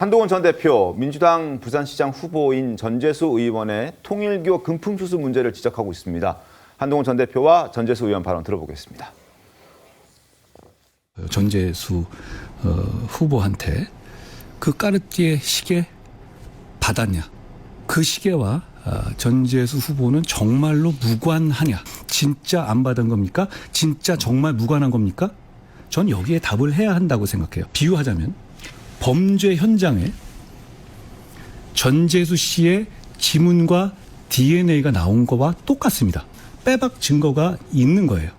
한동훈 전 대표, 민주당 부산시장 후보인 전재수 의원의 통일교 금품수수 문제를 지적하고 있습니다. 한동훈 전 대표와 전재수 의원 발언 들어보겠습니다. 전재수 후보한테 그 까르띠에 시계 받았냐? 그 시계와 전재수 후보는 정말로 무관하냐? 진짜 안 받은 겁니까? 진짜 정말 무관한 겁니까? 전 여기에 답을 해야 한다고 생각해요. 비유하자면 범죄 현장에 전재수 씨의 지문과 DNA가 나온 거와 똑같습니다. 빼박 증거가 있는 거예요.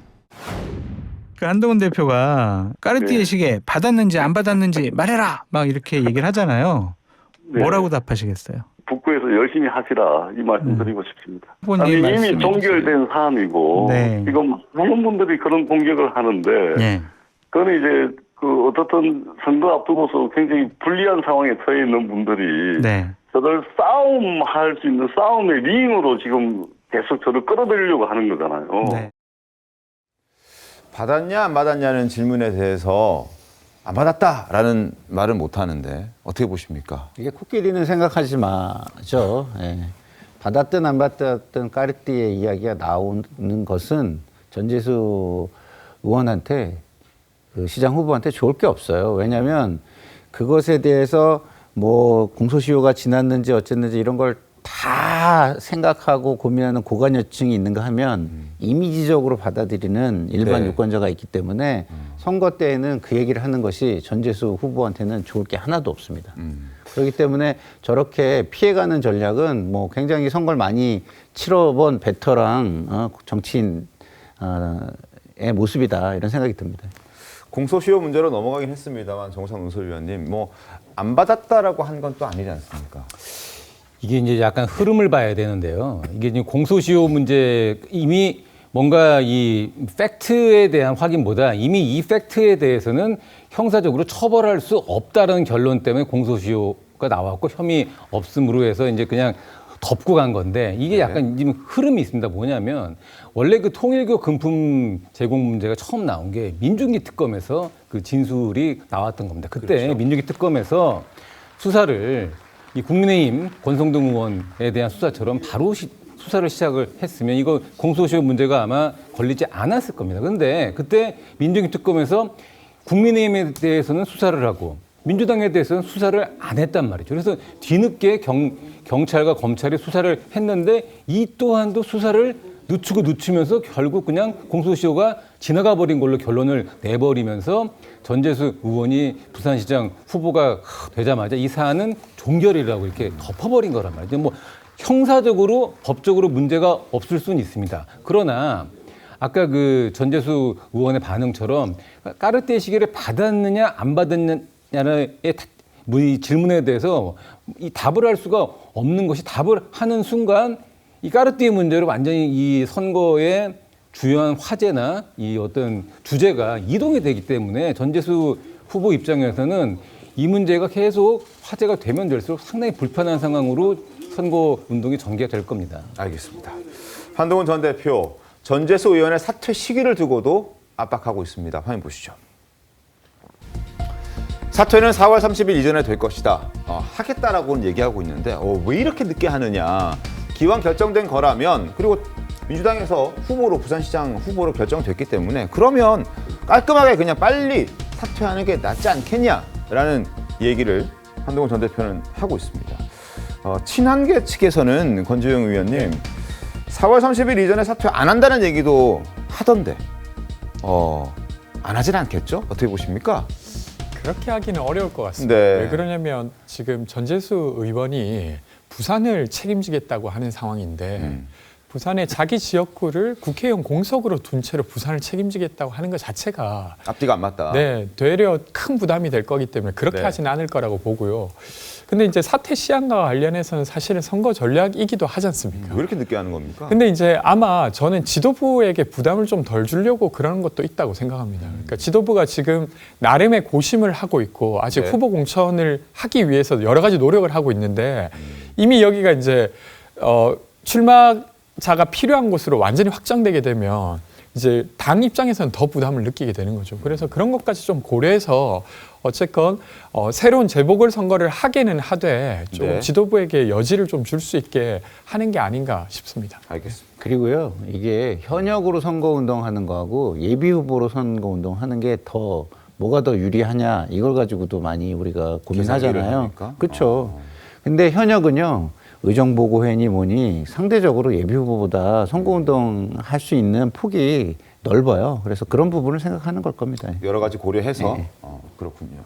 그 한동훈 대표가 까르띠에 시계 받았는지 안 받았는지 말해라 막 이렇게 얘기를 하잖아요. 뭐라고 답하시겠어요? 북구에서 열심히 하시라 이 말씀 드리고 싶습니다. 아니, 후보님 이미 종결된 사안이고 네. 지금 많은 분들이 그런 공격을 하는데 네. 그건 이제 그 어떻든 선거 앞두고서 굉장히 불리한 상황에 처해 있는 분들이 네. 저들 싸움할 수 있는 싸움의 링으로 지금 계속 저를 끌어들이려고 하는 거잖아요. 네. 받았냐 안 받았냐는 질문에 대해서 안 받았다라는 말은 못하는데 어떻게 보십니까? 이게 코끼리는 생각하지 마죠. 예. 받았든 안 받았든 까르띠에 이야기가 나오는 것은 전재수 의원한테 그 시장 후보한테 좋을 게 없어요. 왜냐하면 그것에 대해서 뭐 공소시효가 지났는지 어쨌는지 이런 걸 다 생각하고 고민하는 고관여층이 있는가 하면 이미지적으로 받아들이는 일반 네. 유권자가 있기 때문에 선거 때에는 그 얘기를 하는 것이 전재수 후보한테는 좋을 게 하나도 없습니다. 그렇기 때문에 저렇게 피해가는 전략은 뭐 굉장히 선거를 많이 치러본 베테랑 정치인의 모습이다 이런 생각이 듭니다. 공소시효 문제로 넘어가긴 했습니다만 정상 논설위원님 뭐 안 받았다라고 한 건 또 아니지 않습니까? 이게 이제 약간 흐름을 봐야 되는데요. 이게 지금 공소시효 문제 이미 뭔가 이 팩트에 대한 확인보다 이미 이 팩트에 대해서는 형사적으로 처벌할 수 없다는 결론 때문에 공소시효가 나왔고 혐의 없음으로 해서 이제 그냥 덮고 간 건데 이게 약간 지금 흐름이 있습니다. 뭐냐면 원래 그 통일교 금품 제공 문제가 처음 나온 게 민중기 특검에서 그 진술이 나왔던 겁니다. 그때 그렇죠. 민중기 특검에서 수사를 이 국민의힘 권성동 의원에 대한 수사처럼 바로 수사를 시작을 했으면 이거 공소시효 문제가 아마 걸리지 않았을 겁니다. 그런데 그때 민중기 특검에서 국민의힘에 대해서는 수사를 하고 민주당에 대해서는 수사를 안 했단 말이죠. 그래서 뒤늦게 경찰과 검찰이 수사를 했는데 이 또한도 수사를 늦추면서 결국 그냥 공소시효가 지나가 버린 걸로 결론을 내버리면서 전재수 의원이 부산시장 후보가 되자마자 이 사안은 종결이라고 이렇게 덮어버린 거란 말이죠. 뭐 형사적으로 법적으로 문제가 없을 수는 있습니다. 그러나 아까 그 전재수 의원의 반응처럼 까르띠에 시계를 받았느냐 안 받았느냐의 질문에 대해서 이 답을 할 수가 없는 것이 답을 하는 순간 이 까르띠에 문제로 완전히 이 선거의 주요한 화제나 이 어떤 주제가 이동이 되기 때문에 전재수 후보 입장에서는 이 문제가 계속 화제가 되면 될수록 상당히 불편한 상황으로 선거 운동이 전개가 될 겁니다. 알겠습니다. 한동훈 전 대표, 전재수 의원의 사퇴 시기를 두고도 압박하고 있습니다. 화면 보시죠. 사퇴는 4월 30일 이전에 될 것이다. 하겠다라고는 얘기하고 있는데 왜 이렇게 늦게 하느냐. 기왕 결정된 거라면 그리고 민주당에서 부산시장 후보로 결정됐기 때문에 그러면 깔끔하게 그냥 빨리 사퇴하는 게 낫지 않겠냐라는 얘기를 한동훈 전 대표는 하고 있습니다. 친한계 측에서는 권지웅 의원님 4월 30일 이전에 사퇴 안 한다는 얘기도 하던데 안 하진 않겠죠? 어떻게 보십니까? 그렇게 하기는 어려울 것 같습니다. 네. 왜 그러냐면 지금 전재수 의원이 부산을 책임지겠다고 하는 상황인데 부산의 자기 지역구를 국회의원 공석으로 둔 채로 부산을 책임지겠다고 하는 것 자체가 앞뒤가 안 맞다. 네, 되려 큰 부담이 될 거기 때문에 그렇게 네. 하지는 않을 거라고 보고요. 근데 이제 사퇴 시한과 관련해서는 사실은 선거 전략이기도 하지 않습니까? 왜 이렇게 늦게 하는 겁니까? 근데 이제 아마 저는 지도부에게 부담을 좀 덜 주려고 그러는 것도 있다고 생각합니다. 그러니까 지도부가 지금 나름의 고심을 하고 있고 아직 네. 후보 공천을 하기 위해서 여러 가지 노력을 하고 있는데 이미 여기가 이제 출마자가 필요한 곳으로 완전히 확정되게 되면 이제 당 입장에서는 더 부담을 느끼게 되는 거죠. 그래서 그런 것까지 좀 고려해서 어쨌건 새로운 재보궐선거를 하게는 하되 좀 네. 지도부에게 여지를 좀 줄 수 있게 하는 게 아닌가 싶습니다. 알겠습니다. 그리고요, 이게 현역으로 선거운동하는 거하고 예비후보로 선거운동하는 게 더 뭐가 더 유리하냐 이걸 가지고도 많이 우리가 고민하잖아요. 합니까? 그렇죠. 근데 현역은요, 의정보고회니 뭐니 상대적으로 예비후보보다 선거운동 할 수 있는 폭이 넓어요. 그래서 그런 부분을 생각하는 걸 겁니다. 여러 가지 고려해서 네. 그렇군요.